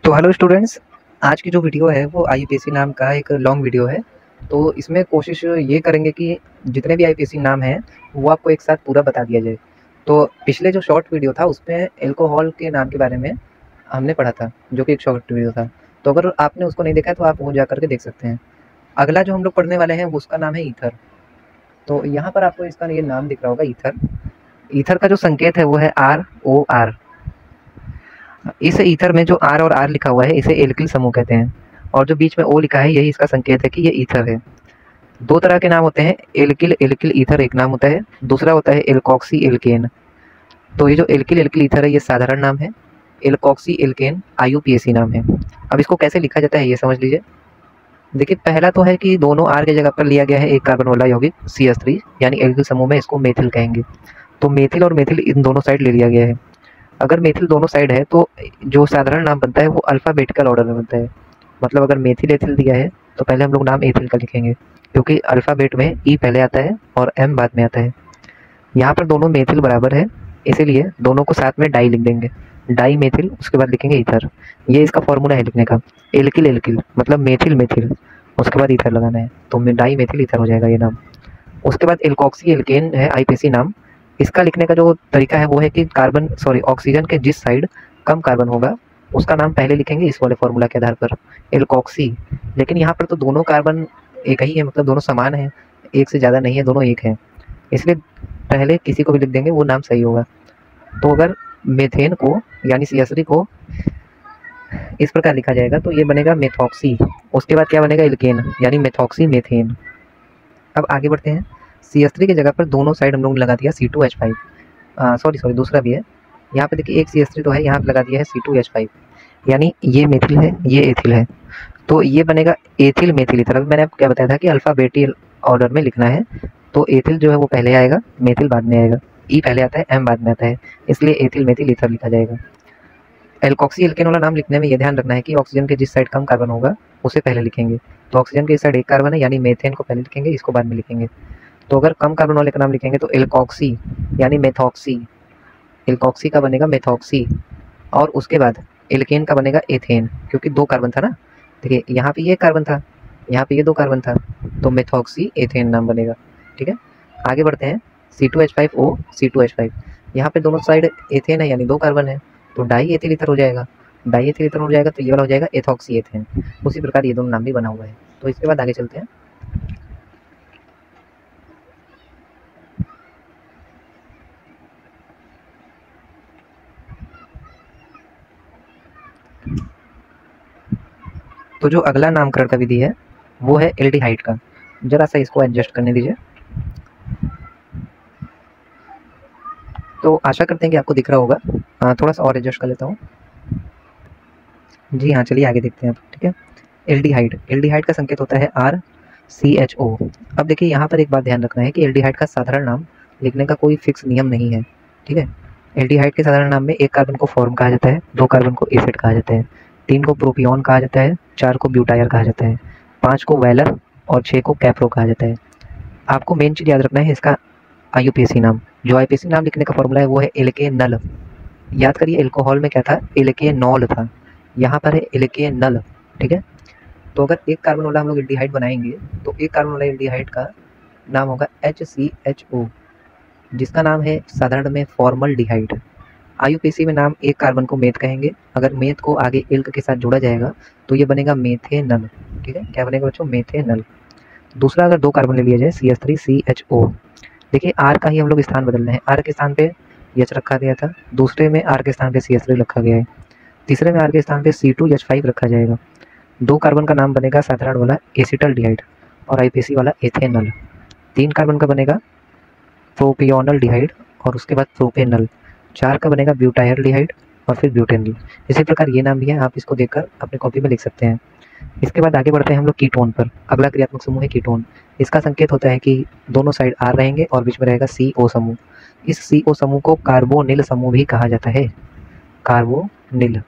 तो hello students, आज की जो वीडियो है वो आईपीएससी नाम का एक लॉन्ग वीडियो है। तो इसमें कोशिश ये करेंगे कि जितने भी आईपीएससी नाम हैं वो आपको एक साथ पूरा बता दिया जाए। तो पिछले जो शॉर्ट वीडियो था उसमें एल्कोहल के नाम के बारे में हमने पढ़ा था, जो कि एक शॉर्ट वीडियो था। तो अगर आपने उसको नहीं देखा है तो आप वो जा करके देख सकते हैं। अगला जो हम लोग पढ़ने वाले हैं उसका नाम है ईथर। तो यहाँ पर आपको इसका ये नाम दिख रहा होगा, ईथर। ईथर का जो संकेत है वो है ROR। इस ईथर में जो आर और आर लिखा हुआ है इसे एल्किल समूह कहते हैं, और जो बीच में ओ लिखा है यही इसका संकेत है कि ये ईथर है। दो तरह के नाम होते हैं, एल्किल एल्किल ईथर एक नाम होता है, दूसरा होता है एल्कोक्सी एल्केन। तो ये जो एल्किल एल्किल ईथर है ये साधारण नाम है, एल्कोक्सी एल्केन IUPAC नाम है। अब इसको कैसे लिखा जाता है ये समझ लीजिए। देखिए, पहला तो है कि दोनों आर की जगह पर लिया गया है एक कार्बन वाला यौगिक CH3, यानी एल्किल समूह में इसको मेथिल कहेंगे। तो मेथिल और मेथिल इन दोनों साइड ले लिया गया है। अगर मेथिल दोनों साइड है तो जो साधारण नाम बनता है वो अल्फ़ाबेटिकल ऑर्डर में बनता है। मतलब अगर मेथिल एथिल दिया है तो पहले हम लोग नाम एथिल का लिखेंगे, क्योंकि अल्फ़ाबेट में ई पहले आता है और एम बाद में आता है। यहाँ पर दोनों मेथिल बराबर है, इसीलिए दोनों को साथ में डाई लिख देंगे, डाई मेथिल, उसके बाद लिखेंगे ईथर। ये इसका फॉर्मूला है लिखने का, एल्किल एल्किल मतलब मेथिल मेथिल, उसके बाद ईथर लगाना है, तो डाई मेथिल ईथर हो जाएगा ये नाम। उसके बाद एल्कोक्सी एल्केन है IPAC नाम। इसका लिखने का जो तरीका है वो है कि ऑक्सीजन के जिस साइड कम कार्बन होगा उसका नाम पहले लिखेंगे इस वाले फॉर्मूला के आधार पर, एल्कोक्सी। लेकिन यहाँ पर तो दोनों कार्बन एक ही है, मतलब दोनों समान है, एक से ज़्यादा नहीं है, दोनों एक हैं, इसलिए पहले किसी को भी लिख देंगे वो नाम सही होगा। तो अगर मेथेन को यानी CH3 को इस प्रकार लिखा जाएगा तो ये बनेगा मेथॉक्सी। उसके बाद क्या बनेगा, एल्केन यानी मेथॉक्सी मेथेन। अब आगे बढ़ते हैं। CH3 की जगह पर दोनों साइड हम लोग ने लगा दिया C2H5। सॉरी दूसरा भी है। यहाँ पे देखिए एक CH3 तो है, यहाँ पे लगा दिया है C2H5, यानी ये मेथिल है ये एथिल है, तो ये बनेगा एथिल मेथिल ईथर। अभी मैंने आपको क्या बताया था कि अल्फ़ाबेटिकल ऑर्डर में लिखना है, तो एथिल जो है वो पहले आएगा, मेथिल बाद में आएगा, ई पहले आता है एम बाद में आता है, इसलिए एथिल मेथिल ईथर लिखा जाएगा। एल्कोक्सी एल्केन वाला नाम लिखने में ये ध्यान रखना है कि ऑक्सीजन के जिस साइड कम कार्बन होगा उसे पहले लिखेंगे। तो ऑक्सीजन के इस साइड एक कार्बन है, यानी मेथेन को पहले लिखेंगे, इसको बाद में लिखेंगे। तो अगर कम कार्बन वाले का नाम लिखेंगे तो एल्कोक्सी यानी मेथॉक्सी, एल्कोक्सी का बनेगा मेथॉक्सी। और उसके बाद एल्केन का बनेगा एथेन, क्योंकि दो कार्बन था ना। देखिए यहाँ पे ये कार्बन था, यहाँ पे ये दो कार्बन था, तो मेथॉक्सी एथेन नाम बनेगा। ठीक है, आगे बढ़ते हैं। C2H5O C2H5, यहाँ पे दोनों साइड एथेन है यानी दो कार्बन है, तो डाई एथिल ईथर हो जाएगा, डाई एथिल ईथर हो जाएगा, तो ये वाला हो जाएगा एथॉक्सी एथेन। उसी प्रकार ये दोनों नाम भी बना हुआ है। तो इसके बाद आगे चलते हैं। तो जो अगला नामकरण का विधि है वो है एल्डिहाइड का। जरा सा इसको एडजस्ट करने दीजिए। तो आशा करते हैं कि आपको दिख रहा होगा। थोड़ा सा और एडजस्ट कर लेता हूँ। जी हाँ, चलिए आगे देखते हैं। ठीक है, एल्डिहाइड, एल्डिहाइड का संकेत होता है RCHO। अब देखिए यहाँ पर एक बात ध्यान रखना है कि एल्डिहाइड का साधारण नाम लिखने का कोई फिक्स नियम नहीं है। ठीक है, एल्डिहाइड के साधारण नाम में एक कार्बन को फॉर्म कहा जाता है, दो कार्बन को एसिड कहा जाता है, 3 को प्रोपियोन कहा जाता है, 4 को ब्यूटायर कहा जाता है, 5 को वेलर और 6 को कैप्रो कहा जाता है। आपको मेन चीज़ याद रखना है इसका IUPAC नाम। जो IUPAC नाम लिखने का फॉर्मूला है वो है एल्केनल। याद करिए एल्कोहल में क्या था, एल्केनॉल था, यहाँ पर है एल्केनल। ठीक है, तो अगर एक कार्बन वाला हम लोग एल्डिहाइड बनाएंगे तो एक कार्बन वाला एल्डिहाइड का नाम होगा HCHO, जिसका नाम है साधारण में फॉर्मल्डिहाइड। IUPAC में नाम एक कार्बन को मेथ कहेंगे, अगर मेथ को आगे एल्क के साथ जोड़ा जाएगा तो ये बनेगा मेथेनल। ठीक है, क्या बनेगा बच्चों, मेथेनल। दूसरा अगर दो कार्बन ले लिया जाए CH3CHO, देखिए R का ही हम लोग स्थान बदल रहे हैं, R के स्थान पे H रखा गया था, दूसरे में R के स्थान पे CH3 रखा गया है, तीसरे में R के स्थान पे C2H5 रखा जाएगा। दो कार्बन का नाम बनेगा साधारण वाला एसिटल्डिहाइड और IUPAC वाला एथेनल। 3 कार्बन का बनेगा प्रोपियोनल्डिहाइड और उसके बाद प्रोपेनल। 4 का बनेगा ब्यूटायरल्डिहाइड और फिर ब्यूटेनल। इसी प्रकार ये नाम भी है, आप इसको देखकर अपने कॉपी में लिख सकते हैं। इसके बाद आगे बढ़ते हैं हम लोग कीटोन पर। अगला क्रियात्मक समूह है कीटोन। इसका संकेत होता है कि दोनों साइड R रहेंगे और बीच में रहेगा CO समूह। इस CO समूह को कार्बोनिल समूह भी कहा जाता है, कार्बोनिल,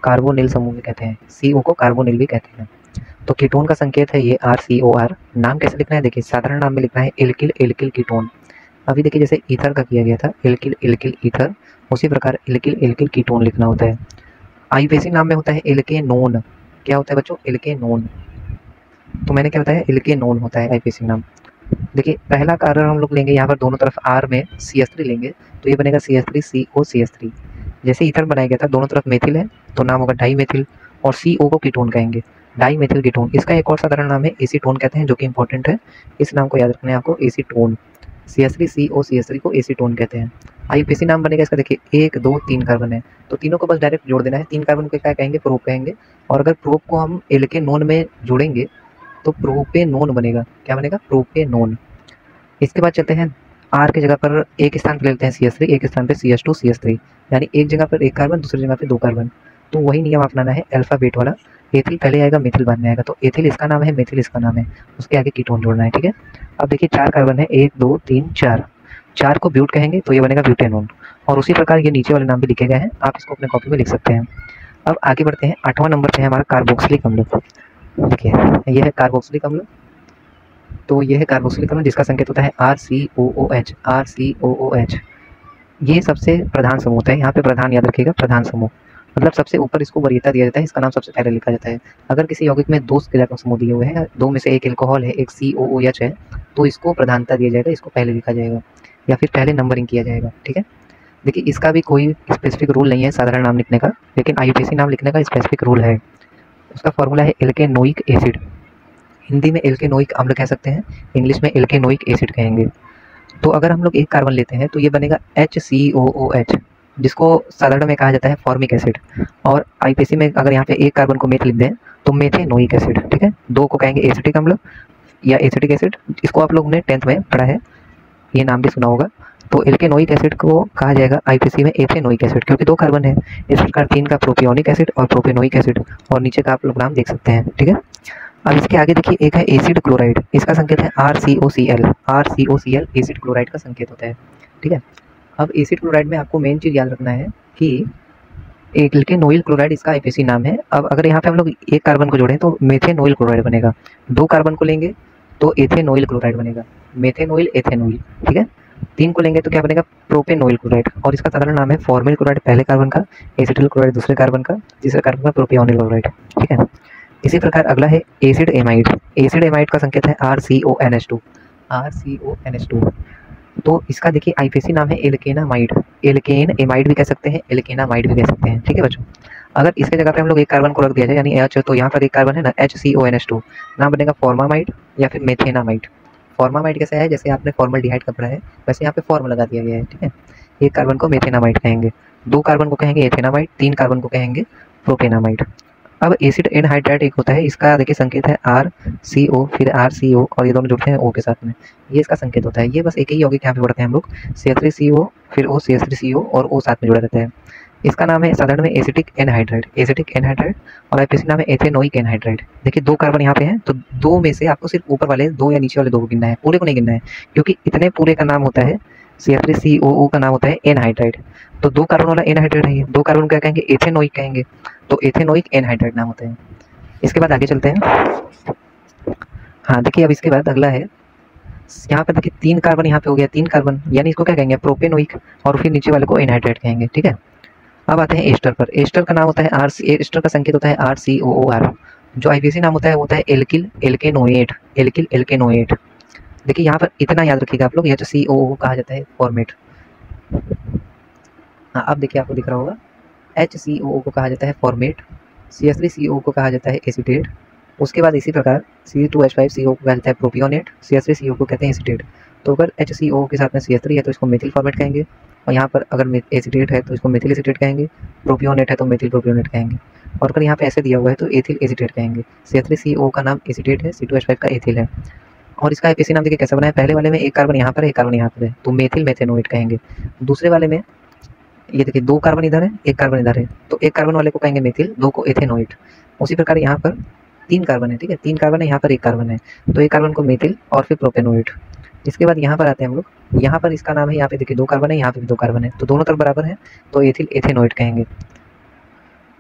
कार्बोनिल समूह भी कहते हैं, CO को कार्बोनिल भी कहते हैं। तो कीटोन का संकेत है ये RCOR। नाम कैसे लिखना है, देखिए साधारण नाम में लिखना है एल्किल एल्किल कीटोन। अभी देखिए जैसे ईथर का किया गया था एल्किल एल्किल ईथर, उसी प्रकार एल्किल एल्किल कीटोन लिखना होता है। आईयूपीएसी नाम में होता है एल्केनोन। क्या होता है बच्चों? एल्केनोन। तो मैंने क्या बताया? एल्केनोन होता है आईयूपीएसी नाम। देखिए पहला कार्बन हम लोग लेंगे यहाँ पर दोनों तरफ R में CH3 लेंगे तो ये बनेगा CH3COCH3। जैसे ईथर बनाया गया था दोनों तरफ मेथिल है तो नाम होगा डाई मेथिल, और CO को कीटोन कहेंगे, डाई मेथिल कीटोन। इसका एक और साधारण नाम है एसीटोन कहते हैं, जो कि इंपॉर्टेंट है, इस नाम को याद रखना है आपको, एसीटोन। CH3COCH3 को एसीटोन कहते हैं। आईयूपीएसी नाम बनेगा इसका। देखिए 1 2 3 कार्बन है तो तीनों को बस डायरेक्ट जोड़ देना है। 3 कार्बन को क्या कहेंगे? प्रोप कहेंगे। और अगर प्रोप को हम एल्केनोन में जोड़ेंगे तो प्रोपेनोन बनेगा। क्या बनेगा? प्रोपेनोन। इसके बाद चलते हैं R की जगह पर एक स्थान पर लेते हैं CH3, एक स्थान पे CH2 CH3, यानी एक जगह पर एक कार्बन, दूसरी जगह पे 2 कार्बन। तो वही नियम अपनाना है अल्फाबेट वाला। एथिल पहले आएगा, मेथिल बाद में आएगा। तो एथिल इसका नाम है, मेथिल इसका नाम है, उसके आगे कीटोन जोड़ना है। ठीक है। अब देखिए 4 कार्बन है, 1 2 3 4, 4 को ब्यूट कहेंगे तो ये बनेगा ब्यूटेनोन। और उसी प्रकार ये नीचे वाले नाम भी लिखे गए हैं, आप इसको अपने कॉपी में लिख सकते हैं। अब आगे बढ़ते हैं। 8वां नंबर पे है हमारा कार्बोक्सिलिक अम्ल। देखिए ये है कार्बोक्सिलिक अम्ल। तो ये है कार्बोक्सिलिक अम्ल जिसका संकेत होता है RCOOH। RCOOH ये सबसे प्रधान समूह होता है। यहाँ पे प्रधान याद रखिएगा, प्रधान समूह मतलब सबसे ऊपर इसको वरीयता दिया जाता है, इसका नाम सबसे पहले लिखा जाता है। अगर किसी यौगिक में 2 क्रियात्मक समूह दिए हुए हैं, 2 में से एक एल्कोहल है, एक COOH है, तो इसको प्रधानता दिया जाएगा, इसको पहले लिखा जाएगा या फिर पहले नंबरिंग किया जाएगा। ठीक है। देखिए इसका भी कोई स्पेसिफिक रूल नहीं है साधारण नाम लिखने का, लेकिन आईयूपीएसी नाम लिखने का स्पेसिफिक रूल है। उसका फॉर्मूला है एल्केनोइक एसिड। हिंदी में एल्केनोइक अम्ल कह सकते हैं, इंग्लिश में एल्केनोइक एसिड कहेंगे। तो अगर हम लोग एक कार्बन लेते हैं तो ये बनेगा HCOOH, जिसको साधारण में कहा जाता है फॉर्मिक एसिड। और आईयूपीएसी में अगर यहाँ पे एक कार्बन को मेथ लिख दें तो मेथेनोइक एसिड। ठीक है। 2 को कहेंगे एसिटिक अम्ल या एसिटिक एसिड, इसको आप लोगों ने 10th में पढ़ा है, ये नाम भी सुना होगा। तो एल्केनोइक एसिड को कहा जाएगा आईयूपीएसी में एथेनोइक एसिड, क्योंकि 2 कार्बन है। इस प्रकार 3 का प्रोपियोनिक एसिड और प्रोपेनोइक एसिड, और नीचे का आप लोग नाम देख सकते हैं। ठीक है। अब इसके आगे देखिए एक है एसिड क्लोराइड, इसका संकेत है RCOCl। RCOCl एसिड क्लोराइड का संकेत होता है। ठीक है। अब एसिड क्लोराइड में आपको मेन चीज़ याद रखना है कि एल्केनोइल क्लोराइड इसका आईयूपीएसी नाम है। अब अगर यहाँ पे हम लोग एक कार्बन को जोड़ें तो मेथेनोइल क्लोराइड बनेगा। 2 कार्बन को लेंगे तो एथेनोइल क्लोराइड बनेगा, मेथेनोइल एथेनोइल। ठीक है। 3 को लेंगे तो क्या बनेगा? प्रोपेनोइल क्लोराइड, और इसका साधारण नाम है फॉर्मिल क्लोराइड पहले कार्बन का, एसिटिल क्लोराइड दूसरे कार्बन का, तीसरे कार्बन का प्रोपियोनिल क्लोराइड। ठीक है। इसी प्रकार अगला है एसिड एमाइड। एसिड एमाइड का संकेत है RCONH2। RCONH2। तो इसका देखिए आईयूपीएसी नाम है एल्केनामाइड। एल्केन एमाइड भी कह सकते हैं, एल्केनामाइड भी कह सकते हैं। ठीक है बच्चों। अगर इसके जगह पे हम लोग एक कार्बन को रख दिया जाए यानी H, तो यहाँ पर एक कार्बन है ना, HCONH2, नाम बनेगा फॉर्मामाइड या फिर मेथेनामाइड। फॉर्मामाइड कैसा है? जैसे आपने फॉर्मल्डिहाइड का पढ़ा है, वैसे यहाँ पे फॉर्म लगा दिया गया है। ठीक है। एक कार्बन को मेथेनामाइड कहेंगे, 2 कार्बन को कहेंगे एथेनामाइड, 3 कार्बन को कहेंगे प्रोपेनामाइड। अब एसिड एनहाइड्राइड एक होता है, इसका देखिए संकेत है RCO, फिर RCO, और ये दोनों जुड़ते हैं O के साथ में, ये इसका संकेत होता है। ये बस एक ही यौगिक यहाँ पे पढ़ते हैं हम लोग, CH3CO फिर O, CH3CO और O साथ में जुड़ा रहता है। इसका नाम है साधारण में एसिटिक एनहाइड्राइड, एसिटिक एनहाइड्राइड, और आईयूपीएसी नाम है एथेनोइक एनहाइड्राइड। देखिए 2 कार्बन यहाँ पे हैं तो 2 में से आपको सिर्फ ऊपर वाले 2 या नीचे वाले 2 को गिनना है, पूरे को नहीं गिनना है, क्योंकि इतने पूरे का नाम होता है CH3COO का नाम होता है एनहाइड्राइड। तो 2 कार्बन वाला एनहाइड्राइड है, ये 2 कार्बन क्या कहेंगे? एथेनोइक कहेंगे, तो एथेनोइक एनहाइड्राइड नाम होता है। इसके बाद आगे चलते हैं। हाँ देखिए अब इसके बाद अगला है, यहाँ पर देखिए 3 कार्बन यहाँ पे हो गया, 3 कार्बन, यानी इसको क्या कहेंगे? प्रोपेनोइक, और फिर नीचे वाले को एनहाइड्राइड कहेंगे। ठीक है। अब आते हैं एस्टर पर। एस्टर का नाम होता है एस्टर का संकेत होता है RCOOR। जो आईयूपीएसी नाम होता है वो होता है एल्किल एल्केनोएट। Alkyl alkanoate. देखिए यहाँ पर इतना याद रखिएगा आप लोग, HCOO कहा जाता है फॉर्मेट। हाँ अब देखिए आपको दिख रहा होगा, HCOO को कहा जाता है फॉर्मेट, CH3CO को कहा जाता है एसीटेट, उसके बाद इसी प्रकार C2H5CO को कहा जाता है प्रोपियोनेट, CH3CO को कहते हैं एसीटेट। तो अगर HCO के साथ में CH3 है तो इसको मेथिल फॉर्मेट कहेंगे, और यहाँ पर अगर एसीटेट है तो इसको मेथिल एसीटेट कहेंगे, प्रोपियोनेट है तो मेथिल प्रोपियोनेट कहेंगे, और अगर यहाँ पे ऐसे दिया हुआ है तो एथिल एसीटेट कहेंगे। CH3CO का नाम एसीटेट है, C2H5 का एथिल है। और इसका आईयूपीएसी नाम देखिए कैसा बना है, पहले वाले में एक कार्बन यहाँ पर है, एक कार्बन यहाँ पर है, तो मेथिल मेथेनोइट कहेंगे। दूसरे वाले में ये देखिए 2 कार्बन इधर है, एक कार्बन इधर है, तो एक कार्बन वाले को कहेंगे मेथिल, 2 को एथेनोइट। उसी प्रकार यहाँ पर 3 कार्बन है। ठीक है। 3 कार्बन है, यहाँ पर एक कार्बन है, तो एक कार्बन को मेथिल और फिर प्रोपेनोइट। इसके बाद यहाँ पर आते हैं हम लोग, यहाँ पर इसका नाम है, यहाँ पे देखिए 2 कार्बन है, यहाँ पे भी 2 कार्बन है, तो दोनों तरफ बराबर है, तो एथिल एथेनोइट कहेंगे।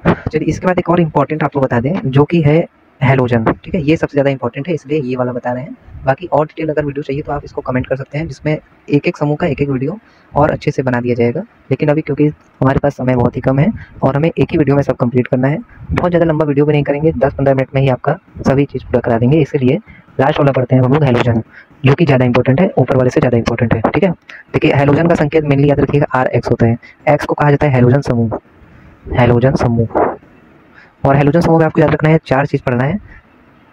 चलिए इसके बाद एक और इम्पॉर्टेंट आपको बता दें, जो कि है हैलोजन। ठीक है। ये सबसे ज़्यादा इंपॉर्टेंट है, इसलिए ये वाला बता रहे हैं। बाकी और डिटेल अगर वीडियो चाहिए तो आप इसको कमेंट कर सकते हैं, जिसमें एक एक समूह का एक एक वीडियो और अच्छे से बना दिया जाएगा। लेकिन अभी क्योंकि हमारे पास समय बहुत ही कम है और हमें एक ही वीडियो में सब कंप्लीट करना है, बहुत ज़्यादा लंबा वीडियो भी नहीं करेंगे, 10-15 मिनट में ही आपका सभी चीज़ पूरा करा देंगे। इसीलिए लास्ट वाला पढ़ते हैं हम लोग हैलोजन, जो कि ज़्यादा इंपॉर्टेंट है, ऊपर वाले से ज़्यादा इंपॉर्टेंट है। ठीक है, देखिए हैलोजन का संकेत मेनली याद रखिएगा RX होता है। एक्स को कहा जाता है हैलोजन समूह, हैलोजन समूह। और हैलोजन समूह में आपको याद रखना है 4 चीज़ पढ़ना है।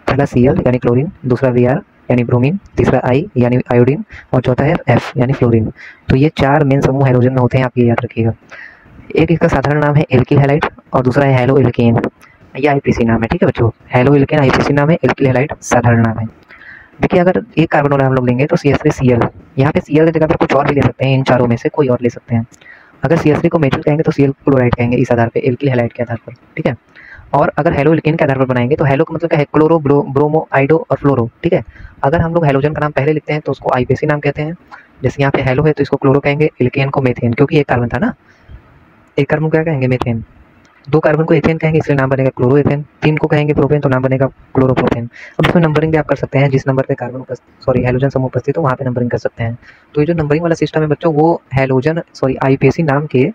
पहला Cl यानी क्लोरीन, दूसरा Br यानी ब्रोमीन, तीसरा I यानी आयोडीन और चौथा है F यानी फ्लोरीन। तो ये 4 मेन समूह हैलोजन में होते हैं, आप ये याद रखिएगा। एक इसका साधारण नाम है एल्किल हैलाइड और दूसरा है हैलो एल्केन, ये IPC नाम है। ठीक है बच्चों, हैलो एल्केन IPC नाम है, एल्किल हैलाइड साधारण नाम है। देखिए अगर एक कार्बन वाला हम लोग लेंगे तो CH3Cl, यहाँ पे Cl की जगह पर कुछ और भी ले सकते हैं, इन चारों में से कोई और ले सकते हैं। अगर CH3 को मेथिल कहेंगे तो Cl क्लोराइड कहेंगे, इस आधार पे एल्किल हैलाइड के आधार पर। ठीक है, और अगर हैलो एल्केन के आधार पर बनाएंगे तो हैलो का मतलब क्या है, क्लोरो, ब्रोमो, आइडो और फ्लोरो। ठीक है, अगर हम लोग हैलोजन का नाम पहले लिखते हैं तो उसको IPC नाम कहते हैं। जैसे यहाँ पे हैलो है तो इसको क्लोरो कहेंगे, एल्केन को मेथेन, क्योंकि एक कार्बन था ना, एक कार्बन को क्या कहेंगे, मेथेन। 2 कार्बन को एथेन कहेंगे, इसलिए नाम बनेगा क्लोरोएथेन। 3 को कहेंगे प्रोपेन, तो नाम बनेगा क्लोरोप्रोपेन। अब इसमें नंबरिंग भी आप कर सकते हैं, जिस नंबर पे कार्बन हैलोजन समूह उपस्थित हो वहाँ पे नंबरिंग कर सकते हैं। तो ये जो नंबरिंग वाला सिस्टम है बच्चों, वो IPC नाम के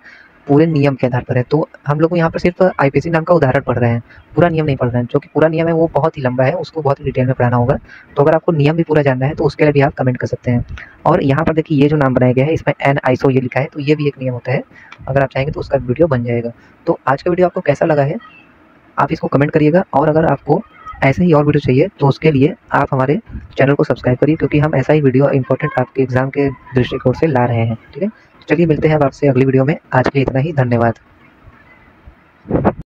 पूरे नियम के आधार पर है। तो हम लोग यहाँ पर सिर्फ IPC नाम का उदाहरण पढ़ रहे हैं, पूरा नियम नहीं पढ़ रहे हैं। जो कि पूरा नियम है वो बहुत ही लंबा है, उसको बहुत ही डिटेल में पढ़ाना होगा। तो अगर आपको नियम भी पूरा जानना है तो उसके लिए भी आप कमेंट कर सकते हैं। और यहाँ पर देखिए ये जो नाम बनाया गया है, इसमें N-iso ये लिखा है, तो ये भी एक नियम होता है। अगर आप चाहेंगे तो उसका वीडियो बन जाएगा। तो आज का वीडियो आपको कैसा लगा है आप इसको कमेंट करिएगा। और अगर आपको ऐसे ही और वीडियो चाहिए तो उसके लिए आप हमारे चैनल को सब्सक्राइब करिए, क्योंकि हम ऐसा ही वीडियो इंपॉर्टेंट आपके एग्जाम के दृष्टिकोण से ला रहे हैं। ठीक है, चलिए मिलते हैं अब आपसे अगली वीडियो में। आज के लिए इतना ही, धन्यवाद।